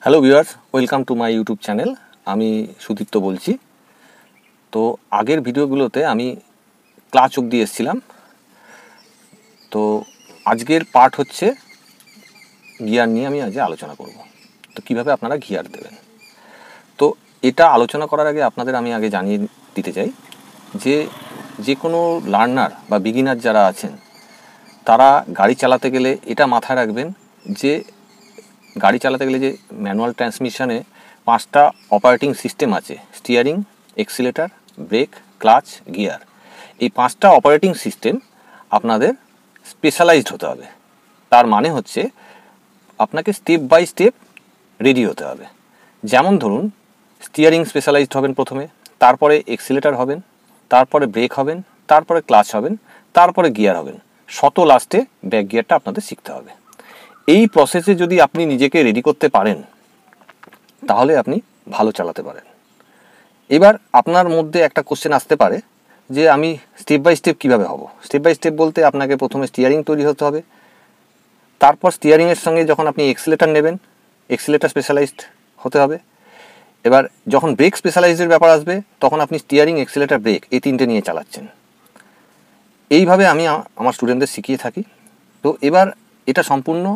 Hello viewers, welcome to my YouTube channel. আমি সুদীপ্ত বলছি। তো আগের ভিডিওগুলোতে আমি ক্লাচ অবধি এসেছিলাম। তো আজকের পার্ট হচ্ছে গিয়ার নিয়ে আমি আজ আলোচনা করব। তো কিভাবে আপনারা গিয়ার দেবেন। তো এটা আলোচনা করার আগে আপনাদের আমি আগে জানিয়ে দিতে চাই যে কোনো লার্নার বা বিগিনার যারা আছেন তারা গাড়ি চালাতে গেলে এটা মাথায় রাখবেন যে গাড়ি চালাতে গেলে যে ম্যানুয়াল ট্রান্সমিশনে 5টা অপারেটিং সিস্টেম আছে: steering, accelerator, brake, clutch, gear. এই 5টা অপারেটিং সিস্টেম আপনাদের স্পেশালাইজড হতে হবে। তার মানে হচ্ছে আপনাকে স্টেপ বাই স্টেপ রেডি হতে হবে। যেমন ধরুন, স্টিয়ারিং স্পেশালাইজড হবেন প্রথমে, তারপরে এক্সিলেটার হবেন, তারপরে ব্রেক হবেন, তারপরে ক্লাচ হবেন, তারপরে গিয়ার হবেন। লাস্টে ব্যাক গিয়ারটা আপনাদের শিখতে হবে। এই প্রসেসে যদি আপনি নিজেকে রেডি করতে পারেন তাহলে আপনি ভালো চালাতে পারেন। এবার আপনার মধ্যে একটা কোশ্চেন আসতে পারে যে আমি স্টেপ বাই স্টেপ কীভাবে হব। স্টেপ বাই স্টেপ বলতে আপনাকে প্রথমে স্টিয়ারিং তৈরি হতে হবে, তারপর স্টিয়ারিংয়ের সঙ্গে যখন আপনি এক্সিলেটার নেবেন, এক্সিলেটার স্পেশালাইজড হতে হবে। এবার যখন ব্রেক স্পেশালাইজডের ব্যাপার আসবে তখন আপনি স্টিয়ারিং, এক্সিলেটার, ব্রেক এই 3টে নিয়ে চালাচ্ছেন। এইভাবে আমি আমার স্টুডেন্টদের শিখিয়ে থাকি। তো এবার এটা সম্পূর্ণ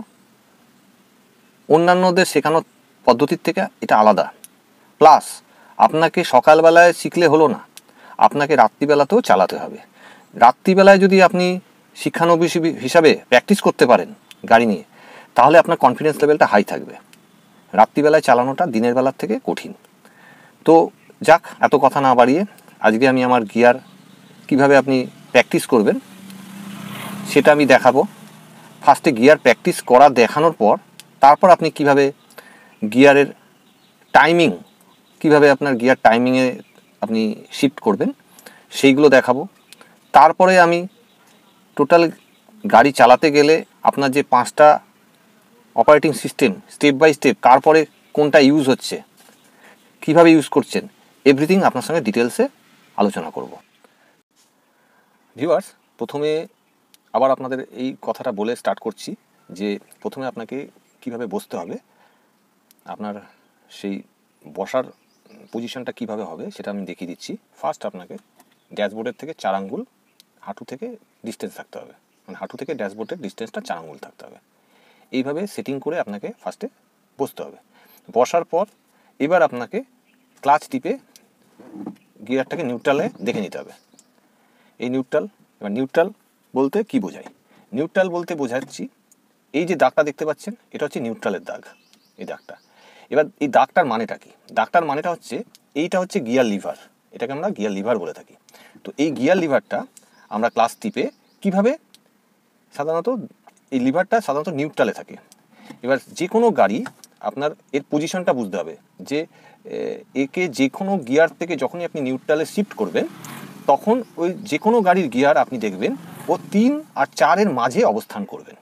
অন্যান্যদের শেখানোর পদ্ধতির থেকে এটা আলাদা। প্লাস আপনাকে সকালবেলায় শিখলে হলো না, আপনাকে রাত্রিবেলাতেও চালাতে হবে। রাত্রিবেলায় যদি আপনি শিক্ষানবিশ হিসাবে প্র্যাকটিস করতে পারেন গাড়ি নিয়ে, তাহলে আপনার কনফিডেন্স লেভেলটা হাই থাকবে। রাত্রিবেলায় চালানোটা দিনের বেলার থেকে কঠিন। তো যাক, এত কথা না বাড়িয়ে আজকে আমি আমার গিয়ার কিভাবে আপনি প্র্যাকটিস করবেন সেটা আমি দেখাবো। ফার্স্টে গিয়ার প্র্যাকটিস করা দেখানোর পর তারপর আপনি কিভাবে গিয়ারের টাইমিং, কিভাবে আপনার গিয়ার টাইমিংয়ে আপনি শিফট করবেন সেইগুলো দেখাবো। তারপরে আমি টোটাল গাড়ি চালাতে গেলে আপনার যে 5টা operating system step by step কার পরে কোনটা ইউজ হচ্ছে, কিভাবে ইউজ করছেন, এভরিথিং আপনার সঙ্গে ডিটেলসে আলোচনা করব। ভিউয়ার্স, প্রথমে আবার আপনাদের এই কথাটা বলে স্টার্ট করছি যে প্রথমে আপনাকে কিভাবে বসতে হবে, আপনার সেই বসার পজিশনটা কিভাবে হবে সেটা আমি দেখিয়ে দিচ্ছি। ফার্স্ট আপনাকে ড্যাশবোর্ডের থেকে 4 আঙ্গুল হাঁটু থেকে ডিস্টেন্স থাকতে হবে, মানে হাঁটু থেকে ড্যাশবোর্ডের ডিস্টেন্সটা 4 আঙ্গুল থাকতে হবে। এইভাবে সেটিং করে আপনাকে ফার্স্টে বসতে হবে। বসার পর এবার আপনাকে ক্লাচ টিপে গিয়ারটাকে নিউট্রালে দেখে নিতে হবে। এই এবার নিউট্রাল বলতে কি বোঝায়? নিউট্রাল বলতে বোঝাচ্ছি এই যে দাগটা দেখতে পাচ্ছেন, এটা হচ্ছে নিউট্রালের দাগ, এই দাগটা। এবার এই দাগটার মানেটা কি? দাগটার মানেটা হচ্ছে এইটা হচ্ছে গিয়ার লিভার, এটাকে আমরা গিয়ার লিভার বলে থাকি। তো এই গিয়ার লিভারটা আমরা ক্লাচ টিপে কিভাবে, সাধারণত এই লিভারটা সাধারণত নিউট্রালে থাকে। এবার যে কোনো গাড়ি আপনার এর পজিশনটা বুঝতে হবে যে একে যে কোনো গিয়ার থেকে যখনই আপনি নিউট্রালে শিফট করবেন তখন ওই যে কোনো গাড়ির গিয়ার আপনি দেখবেন ও 3 আর 4-এর মাঝে অবস্থান করবেন,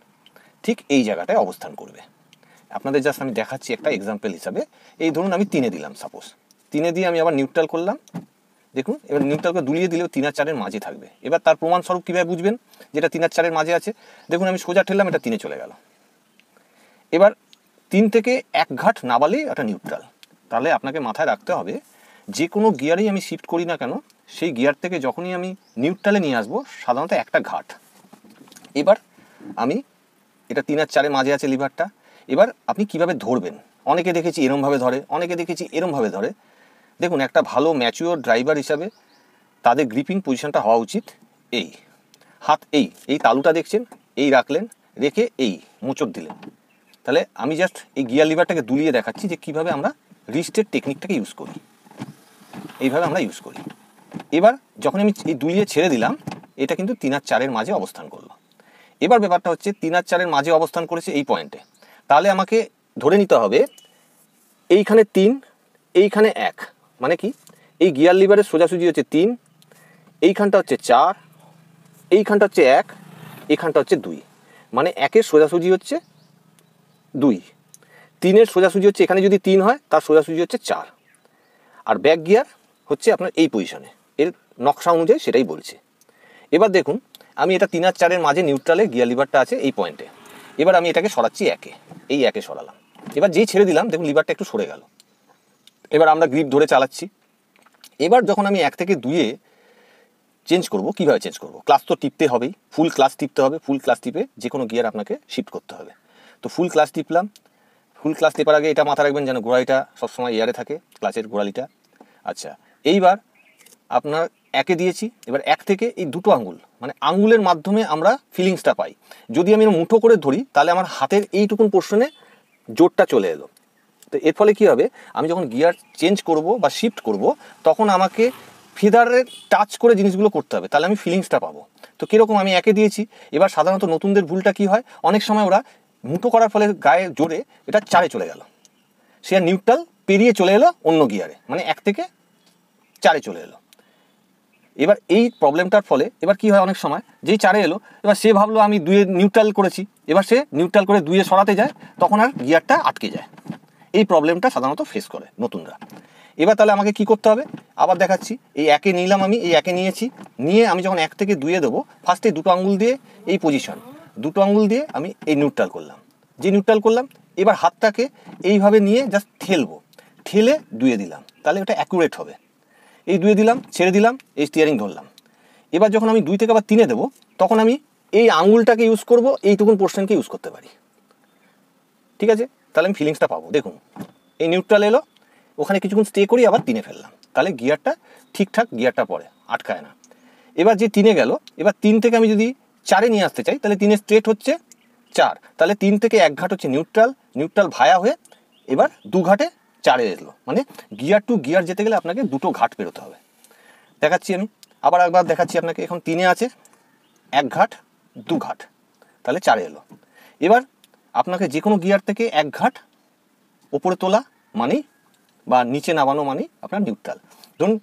ঠিক এই জায়গাটায় অবস্থান করবে। আপনাদের জাস্ট আমি দেখাচ্ছি একটা এক্সাম্পল হিসাবে। এই ধরুন আমি 3-এ দিলাম, সাপোজ 3-এ দিয়ে আমি আবার নিউট্রাল করলাম, দেখুন এবার নিউট্রালকে দুলিয়ে দিলেও 3 আর 4-এর মাঝে থাকবে। এবার তার প্রমাণস্বরূপ কীভাবে বুঝবেন যেটা 3 আর 4-এর মাঝে আছে? দেখুন আমি সোজা ঠেললাম, এটা 3-এ চলে গেল। এবার 3 থেকে 1 ঘাট না বাড়লেই এটা নিউট্রাল। তাহলে আপনাকে মাথায় রাখতে হবে যে কোনো গিয়ারেই আমি শিফট করি না কেন, সেই গিয়ার থেকে যখনই আমি নিউট্রালে নিয়ে আসবো সাধারণত একটা ঘাট। এবার আমি এটা 3 আর 4-এর মাঝে আছে লিভারটা। এবার আপনি কিভাবে ধরবেন? অনেকে দেখেছি এরমভাবে ধরে, অনেকে দেখেছি এরমভাবে ধরে। দেখুন, একটা ভালো ম্যাচিওর ড্রাইভার হিসাবে তাদের গ্রিপিং পজিশনটা হওয়া উচিত এই হাত, এই তালুটা দেখছেন, এই রাখলেন, রেখে এই মোচড় দিলেন। তাহলে আমি জাস্ট এই গিয়ার লিভারটাকে দুলিয়ে দেখাচ্ছি যে কীভাবে আমরা রিস্টের টেকনিকটাকে ইউজ করি। এইভাবে আমরা ইউজ করি। এবার যখন আমি এই দুলিয়ে ছেড়ে দিলাম, এটা কিন্তু 3 আর 4-এর মাঝে অবস্থান করলো। এবার ব্যাপারটা হচ্ছে 3 আর 4-এর মাঝে অবস্থান করেছে এই পয়েন্টে। তাহলে আমাকে ধরে নিতে হবে এইখানে 3, এইখানে 1, মানে কি এই গিয়ার লিভারের সোজাসুজি হচ্ছে 3, এইখানটা হচ্ছে 4, এইখানটা হচ্ছে 1, এখানটা হচ্ছে 2, মানে 1-এর সোজাসুজি হচ্ছে 2, 3-এর সোজাসুজি হচ্ছে, এখানে যদি 3 হয় তার সোজাসুজি হচ্ছে 4। আর ব্যাক গিয়ার হচ্ছে আপনার এই পজিশনে, এর নকশা অনুযায়ী সেটাই বলছে। এবার দেখুন আমি এটা 3 আর 4-এর মাঝে নিউট্রালে গিয়ার লিভারটা আছে এই পয়েন্টে। এবার আমি এটাকে সরাচ্ছি 1-এ, এই 1-এ সরালাম। এবার যেই ছেড়ে দিলাম দেখুন লিভারটা একটু সরে গেল। এবার আমরা গ্রিপ ধরে চালাচ্ছি। এবার যখন আমি 1 থেকে 2-এ চেঞ্জ করব, কীভাবে চেঞ্জ করব? ক্লাস তো টিপতে হবেই, ফুল ক্লাস টিপতে হবে। ফুল ক্লাস টিপে যে কোনো গিয়ার আপনাকে শিফট করতে হবে। তো ফুল ক্লাস টিপলাম। ফুল ক্লাস টেপার আগে এটা মাথায় রাখবেন যেন গোড়ালিটা সবসময় এয়ারে থাকে, ক্লাচের গোড়ালিটা। আচ্ছা, এইবার আপনার 1-এ দিয়েছি। এবার 1 থেকে এই দুটো আঙ্গুল, মানে আঙ্গুলের মাধ্যমে আমরা ফিলিংসটা পাই। যদি আমি মুঠো করে ধরি তাহলে আমার হাতের এইটুকুন পোর্শনে জোরটা চলে এলো। তো এর ফলে কী হবে, আমি যখন গিয়ার চেঞ্জ করব বা শিফট করব তখন আমাকে ফেদারের টাচ করে জিনিসগুলো করতে হবে, তাহলে আমি ফিলিংসটা পাবো। তো কীরকম, আমি 1-এ দিয়েছি। এবার সাধারণত নতুনদের ভুলটা কী হয়, অনেক সময় ওরা মুঠো করার ফলে গায়ে জোরে এটা 4-এ চলে গেল, সে আর নিউট্রাল পেরিয়ে চলে এলো অন্য গিয়ারে, মানে 1 থেকে 4-এ চলে এলো। এবার এই প্রবলেমটার ফলে এবার কী হয়, অনেক সময় যেই 4-এ এলো, এবার সে ভাবলো আমি 2-এ নিউট্রাল করেছি, এবার সে নিউট্রাল করে 2-এ সরাতে যায়, তখন আর গিয়ারটা আটকে যায়। এই প্রবলেমটা সাধারণত ফেস করে নতুনরা। এবার তাহলে আমাকে কি করতে হবে, আবার দেখাচ্ছি। এই 1-এ নিলাম, আমি এই 1-এ নিয়েছি, নিয়ে আমি যখন 1 থেকে 2-এ দেবো, ফার্স্টে দুটো আঙুল দিয়ে এই পজিশন, দুটো আঙুল দিয়ে আমি এই নিউট্রাল করলাম। যে নিউট্রাল করলাম, এবার হাতটাকে এইভাবে নিয়ে জাস্ট ঠেলবো, ঠেলে 2-এ দিলাম, তাহলে ওটা অ্যাকুরেট হবে। এই 2-এ দিলাম, ছেড়ে দিলাম, এই স্টিয়ারিং ধরলাম। এবার যখন আমি 2 থেকে আবার 3-এ দেবো, তখন আমি এই আঙুলটাকে ইউজ করব, এইটুকুন পোর্শনকে ইউজ করতে পারি। ঠিক আছে, তাহলে আমি ফিলিংসটা পাবো। দেখুন এই নিউট্রাল এলো, ওখানে কিছুক্ষণ স্টে করি, আবার 3-এ ফেললাম, তাহলে গিয়ারটা ঠিকঠাক গিয়ারটা পড়ে, আটকায় না। এবার যে 3-এ গেল, এবার 3 থেকে আমি যদি 4-এ নিয়ে আসতে চাই, তাহলে 3-এ স্ট্রেট হচ্ছে 4, তাহলে 3 থেকে 1 ঘাট হচ্ছে নিউট্রাল, নিউট্রাল ভায়া হয়ে এবার 2 ঘাটে 4-এ এলো। মানে গিয়ার টু গিয়ার যেতে গেলে আপনাকে দুটো ঘাট পেরোতে হবে। দেখাচ্ছি আমি, আবার একবার দেখাচ্ছি আপনাকে। এখন 3-এ আছে 1 ঘাট 2 ঘাট, তাহলে 4-এ এলো। এবার আপনাকে যে কোনো গিয়ার থেকে 1 ঘাট ওপরে তোলা মানেই বা নিচে নামানো মানেই আপনার নিউট্রাল। ধরুন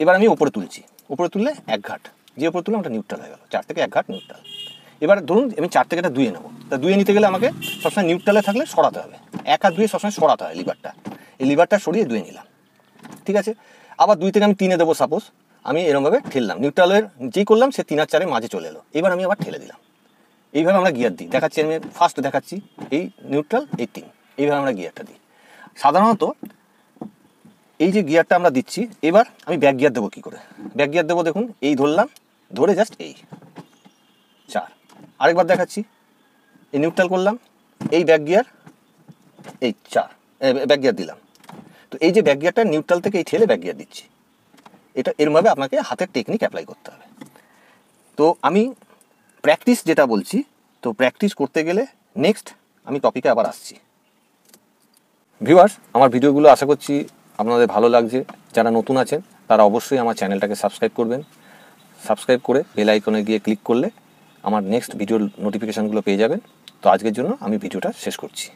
এবার আমি ওপরে তুলছি, ওপরে তুললে 1 ঘাট, যে ওপরে তুললে ওটা নিউট্রাল হয়ে গেল। 4 থেকে 1 ঘাট নিউট্রাল। এবার ধরুন আমি 4 থেকে এটা 2-এ নেবো, তা 2-এ নিতে গেলে আমাকে সবসময় নিউট্রালে থাকলে সরাতে হবে, 1 আর 2-এ সবসময় সরাতে হয় লিভারটা। এই লিভারটা সরিয়ে 2-এ নিলাম, ঠিক আছে। আবার 2 থেকে আমি 3-এ দেবো, সাপোজ আমি এরকমভাবে ঠেললাম, নিউট্রালের যেই করলাম সে 3 আর 4-এর মাঝে চলে এলো, এবার আমি আবার ঠেলে দিলাম। এইভাবে আমরা গিয়ার দিই। দেখাচ্ছি আমি, ফার্স্ট দেখাচ্ছি এই নিউট্রাল, এই 3, এইভাবে আমরা গিয়ারটা দিই সাধারণত। এই যে গিয়ারটা আমরা দিচ্ছি, এবার আমি ব্যাক গিয়ার দেবো কী করে, ব্যাক গিয়ার দেবো দেখুন, এই ধরলাম, ধরে জাস্ট এই 4, আরেকবার দেখাচ্ছি, এই নিউট্রাল করলাম, এই ব্যাক গিয়ার, এই 4 ব্যাক গিয়ার দিলাম। তো এই যে ব্যাক গিয়ারটা নিউট্রাল থেকে এই ঠেলে ব্যাক গিয়ার দিচ্ছি, এটা এরমভাবে আপনাকে হাতের টেকনিক অ্যাপ্লাই করতে হবে। তো আমি প্র্যাকটিস যেটা বলছি, তো প্র্যাকটিস করতে গেলে নেক্সট আমি টপিকে আবার আসছি। ভিউয়ার্স, আমার ভিডিওগুলো আশা করছি আপনাদের ভালো লাগছে। যারা নতুন আছেন তারা অবশ্যই আমার চ্যানেলটাকে সাবস্ক্রাইব করবেন। সাবস্ক্রাইব করে বেল আইকনে গিয়ে ক্লিক করলে আমার নেক্সট ভিডিওর নোটিফিকেশানগুলো পেয়ে যাবেন। তো আজকের জন্য আমি ভিডিওটা শেষ করছি।